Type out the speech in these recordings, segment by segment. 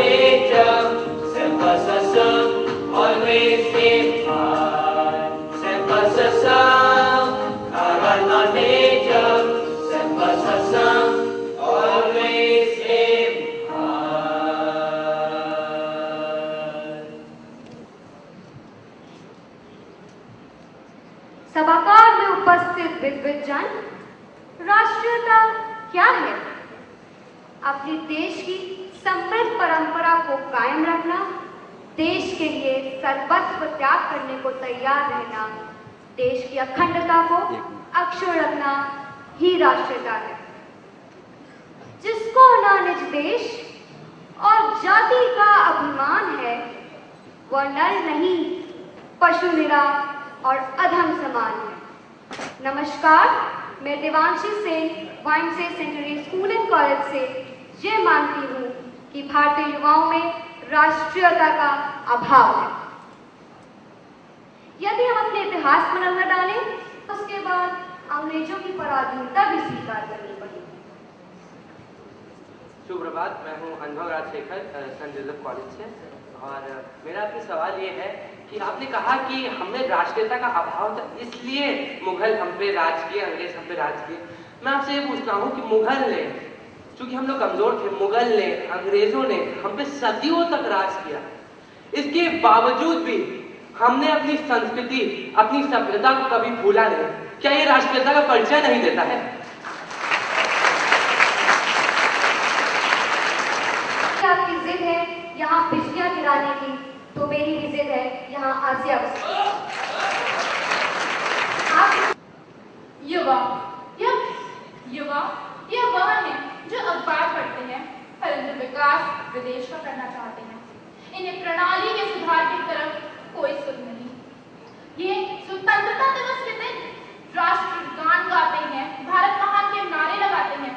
nature, semper sum, always aim high. Semper sum, karana nature, semper sum, always aim high. सभागार में उपस्थित विद्वज्जन, राष्ट्रीयता क्या है? अपने देश की समृद्ध परंपरा को कायम रखना, देश के लिए सर्वस्व त्याग करने को तैयार रहना, देश की अखंडता को अक्षुण्ण रखना ही राष्ट्रीयता है। जिसको न निज देश और जाति का अभिमान है, वह नर नहीं, पशु निरा और अधम समान है। नमस्कार, मैं देवांशी सेन, वाइमसे सेंचुरी स्कूल एंड कॉलेज से ये मानती हूँ कि भारतीय युवाओं में राष्ट्रीयता का अभाव है। यदि हम अपने इतिहास पर नजर डालें, तो उसके बाद अंग्रेजों की पराधीनता भी स्वीकार करनी पड़ी। शुभ प्रभात, मैं हूँ अनुभव राजशेखर, सेंट जोसेफ कॉलेज से। और मेरा आपसे सवाल ये है कि आपने कहा कि हमें राष्ट्रीयता का अभाव था, इसलिए मुगल हम पे राज किए, अंग्रेज हम पे राज किए। मैं आपसे ये पूछता हूँ कि मुगल ने, चूंकि हम लोग कमजोर थे, मुगल ने, अंग्रेजों ने हम पे सदियों तक राज किया, इसके बावजूद भी हमने अपनी संस्कृति, अपनी सभ्यता को कभी भूला नहीं। क्या ये राष्ट्रीयता का परिचय नहीं देता है? आपकी जिद है यहाँ बिजलियां गिराने की, तो मेरी भी जिद है यहाँ आसिया बसने की। युवा यह वह है जो अखबार पढ़ते हैं परंतु विकास विदेश का करना चाहते हैं। इन्हें प्रणाली के सुधार की तरफ कोई सुध नहीं। ये स्वतंत्रता दिवस के दिन राष्ट्रगान गाते हैं, भारत महान के नारे लगाते हैं,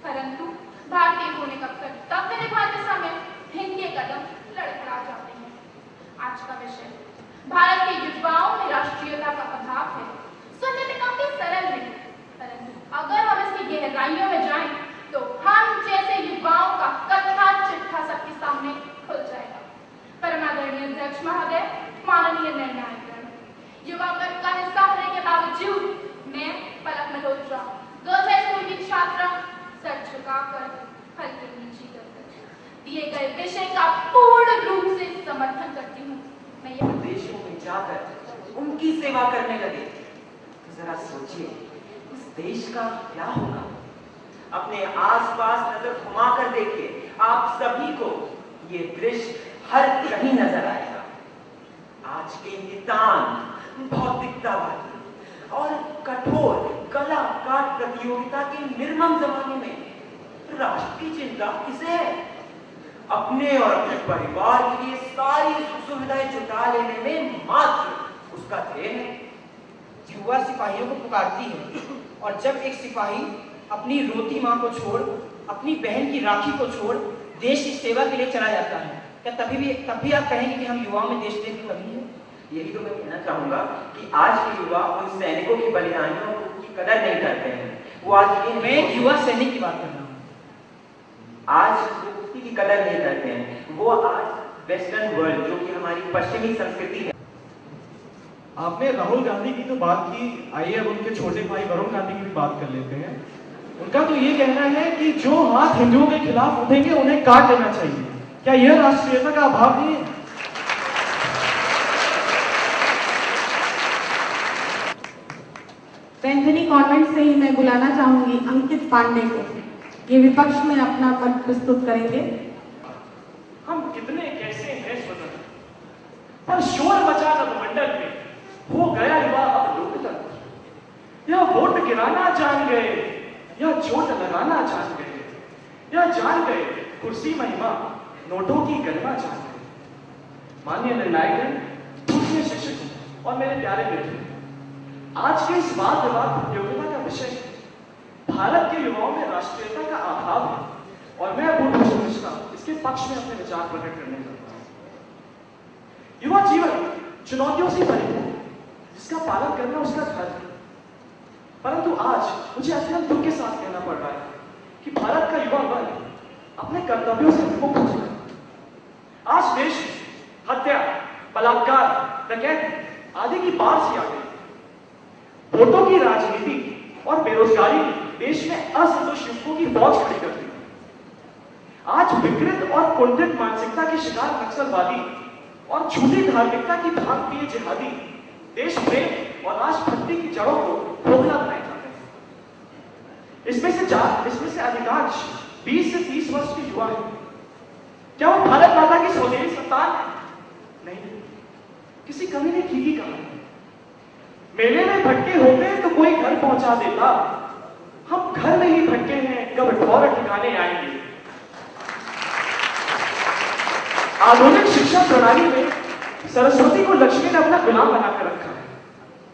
परंतु भारतीय होने का कर्तव्य निभाते समय इनके कदम लड़खड़ा जाते हैं। आज का विषय भारत के युवाओं में राष्ट्रीयता का अभाव है। सुनने में काफी सरल है, परंतु अगर हम इसकी गहराइयों में जाएं, तो हम जैसे युवाओं का कथा चिट्ठा सबके सामने खुल जाएगा। परमादरणीय अध्यक्ष महोदय, माननीय निर्णायकगण, युवा वर्ग का हिस्सा होने के बावजूद मैं पलक मल्होत्रा, गर्ल्स हाई स्कूल की छात्रा, सर झुकाकर हल्के नीची करकर दिए गए विषय का पूर्ण रूप से समर्थन करती हूँ। मैं यह देशों में जाकर उनकी सेवा करने लगे तो जरा सोचिए इस देश का क्या होगा। अपने आसपास नजर घुमाकर देखिए, आप सभी को ये दृश्य हर कहीं नजर आएगा। आज के नितान भौतिकतावादी और कठोर कला काट प्रतियोगिता के निर्मम जमाने में राष्ट्र की चिंता किसे है? अपने और अपने परिवार के लिए सारी सुख सुविधाएं जुटा लेने में मात्र उसका ध्येय है। युवा सिपाहियों को पुकारती है, और जब एक सिपाही अपनी रोती माँ को छोड़, अपनी बहन की राखी को छोड़ देश की सेवा के लिए चला जाता है, क्या तब भी आप कहेंगे कि हम युवाओं में देशप्रेम की कमी है? यही तो मैं कहना चाहूंगा कि आज के युवा उन सैनिकों की बलिदानियों की कदर नहीं करते हैं। वो आज मैं एक युवा सैनिक की बात कर रहा हूँ। आज उसकी की कदर नहीं करते हैं। वो आज वेस्टर्न वर्ल्ड, जो कि हमारी पश्चिमी संस्कृति है। आपने राहुल गांधी की तो बात की, आइए अब उनके छोटे भाई वरुण गांधी की भी बात कर लेते हैं। उनका तो ये कहना है कि जो हाथ हिंदुओं के खिलाफ उठेंगे उन्हें काट देना चाहिए। क्या यह राष्ट्रीयता का अभाव नहीं है? पैंथनी कॉन्वेंट से ही मैं बुलाना चाहूंगी अंकित पांडे को। ये विपक्ष में अपना मत प्रस्तुत करेंगे। हम कितने कैसे हैं स्वतंत्र, पर शोर मचा नवमंडल में हो गया युवा अब लोकतंत्र। यह वोट गिराना जान गए, यह चोट लगाना जान गए, यह जान गए कुर्सी महिमा, नोटों की गरिमा जान गए। माननीय निर्णायकगण, पूज्य शिक्षक और मेरे प्यारे मित्र, आज के इस वाद विवाद प्रतियोगिता का विषय भारत के युवाओं में राष्ट्रीयता का अभाव है, और मैं अपूर्ण मिश्रा इसके पक्ष में अपने विचार प्रकट करने चाहता हूं। युवा जीवन चुनौतियों से परिपूर्ण, जिसका पालन करना उसका धर्म है, परंतु आज मुझे अत्यंत दुख के साथ कहना पड़ रहा है कि भारत का युवा वर्ग अपने कर्तव्यों से विमुख हो चुका है। बलात्कार, डकैती आदि की बाढ़ सी आ गई। वोटों की राजनीति और बेरोजगारी देश में असंतुष्ट युवकों की फौज खड़ी कर दी। आज विकृत और कुंठित मानसिकता के शिकार नक्सलवादी और झूठी धार्मिकता की भांग पिए जिहादी देश प्रेम और राष्ट्रभक्ति की जड़ों को खोखला बनाए जाते हैं। इसमें से अधिकांश 20 से 30 वर्ष के युवा हैं। क्या वो भारत माता की स्वदेशी संतान है? नहीं, किसी कवि ने ठीक ही कहा है, मेले में भटके होते तो कोई घर पहुंचा देता, हम घर में ही भटके हैं, कब और ठिकाने आएंगे। आधुनिक शिक्षा प्रणाली में सरस्वती को लक्ष्मी ने अपना गुलाम बनाकर रखा है।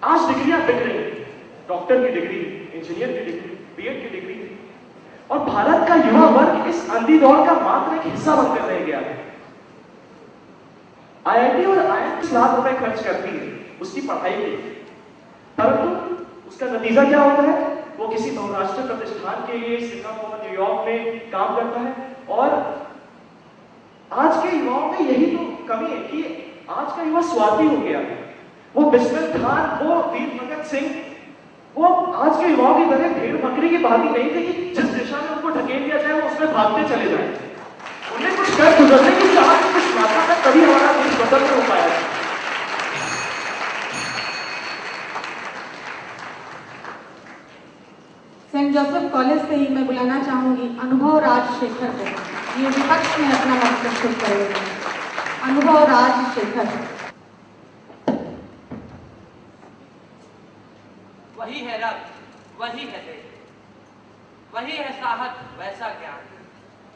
आज डिग्रियां बिक रही हैं, डॉक्टर की डिग्री, इंजीनियर की डिग्री, बीएड की डिग्री, और भारत का युवा वर्ग इस अंधी दौड़ का मात्र एक हिस्सा बनकर रह गया है। आईआईटी और IIM लाख रुपए खर्च करती है उसकी पढ़ाई के लिए, परंतु उसका नतीजा क्या होता है? वो किसी बहुराष्ट्रीय प्रतिष्ठान के लिए सिंगापुर, न्यूयॉर्क में काम करता है। और आज के युवाओं में यही तो कमी है कि आज का युवा स्वार्थी हो गया है। वो बिस्मिल खान, वो वीर भगत सिंह, वो आज के युवाओं की तरह भेड़ बकरी की भांति नहीं थे कि जिस दिशा में उनको ढकेल दिया जाए वो उसमें भागते चले जाए। उन्हें कुछ कर गुजरने की चाहत, कुछ मात्रा है, तभी हमारा देश स्वतंत्र हो पाया है। सेंट जोसेफ कॉलेज से ही मैं बुलाना चाहूंगी अनुभव राजशेखर को। ये विपक्ष में अपना मत प्रस्तुत करेंगे। अनुभव राजशेखर। वही है रक्त, वही है देश, वही है साहस, वैसा ज्ञान,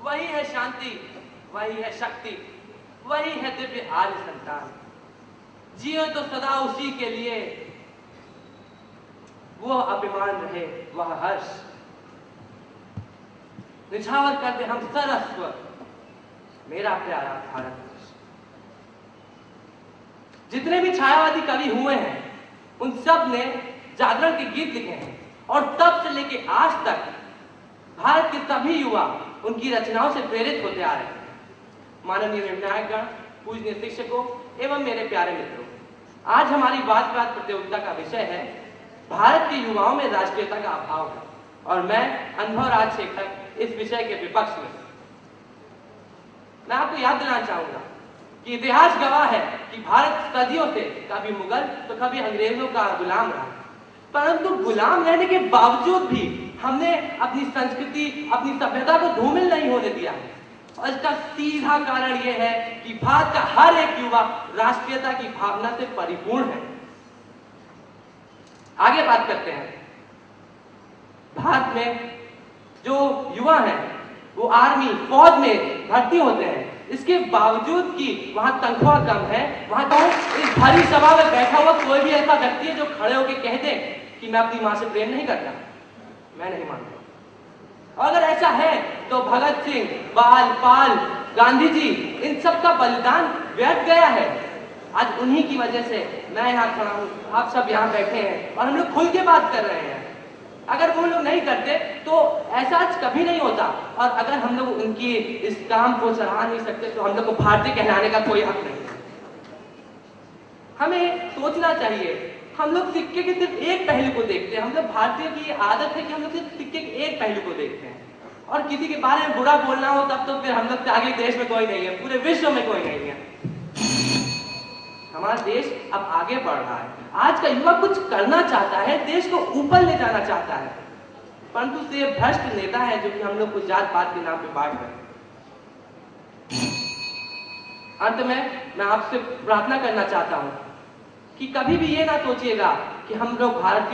वही है शांति, वही है शक्ति, वही है दिव्य आर्य संतान। जियो तो सदा उसी के लिए, वो अभिमान रहे, वह हर्ष। निछावर कर दे हम सरस्व, मेरा प्यारा भारतवर्ष। जितने भी छायावादी कवि हुए हैं, उन सब ने जागरण के गीत लिखे हैं, और तब से लेके आज तक भारत के सभी युवा उनकी रचनाओं से प्रेरित होते आ रहे हैं। माननीय निर्णायकगण, पूजनीय शिक्षकों एवं मेरे प्यारे मित्रों, आज हमारी वाद विवाद प्रतियोगिता का विषय है भारत के युवाओं में राष्ट्रीयता का अभाव है, और मैं अनुभव राजशेखर इस विषय के विपक्ष में। मैं आपको याद दिलाना चाहूंगा कि इतिहास गवाह है कि भारत सदियों से कभी मुगल तो कभी अंग्रेजों का गुलाम रहा, परंतु गुलाम रहने के बावजूद भी हमने अपनी संस्कृति, अपनी सभ्यता को धूमिल नहीं होने दिया है। और इसका सीधा कारण यह है कि भारत का हर एक युवा राष्ट्रीयता की भावना से परिपूर्ण है। आगे बात करते हैं। भारत में जो युवा हैं वो आर्मी, फौज में भर्ती होते हैं, इसके बावजूद कि वहां तनख्वाह कम है, वहां तो इस भरी सभा में बैठा हुआ कोई भी ऐसा व्यक्ति है जो खड़े होकर कह दे कि मैं अपनी मां से प्रेम नहीं करता, मैं नहीं मानता। अगर ऐसा है तो भगत सिंह, बाल, पाल, गांधी जी, इन सब का बलिदान व्यर्थ गया है। आज उन्हीं की वजह से मैं यहाँ खड़ा हूँ, आप सब यहाँ बैठे हैं और हम लोग खुल के बात कर रहे हैं। अगर वो लोग नहीं करते तो ऐसा कभी नहीं होता, और अगर हम लोग उनकी इस काम को सराह नहीं सकते तो हम लोग को भारतीय कहलाने का कोई हक नहीं है। हमें सोचना चाहिए, हम लोग सिक्के के सिर्फ एक पहलू को देखते हैं। हम लोग भारतीय की ये आदत है कि हम लोग सिर्फ सिक्के के एक पहलू को देखते हैं, और किसी के बारे में बुरा बोलना हो तब तो फिर हम लोग से आगे देश में कोई नहीं है, पूरे विश्व में कोई नहीं है। हमारा देश अब आगे बढ़ रहा है। आज का युवा कुछ करना चाहता है, देश को ऊपर ले जाना चाहता है, परंतु ये भ्रष्ट नेता है जो कि हम लोग को जात पात के नाम पे बांट रहे हैं। अंत में मैं आपसे प्रार्थना करना चाहता हूं कि कभी भी ये ना सोचिएगा कि हम लोग भारतीय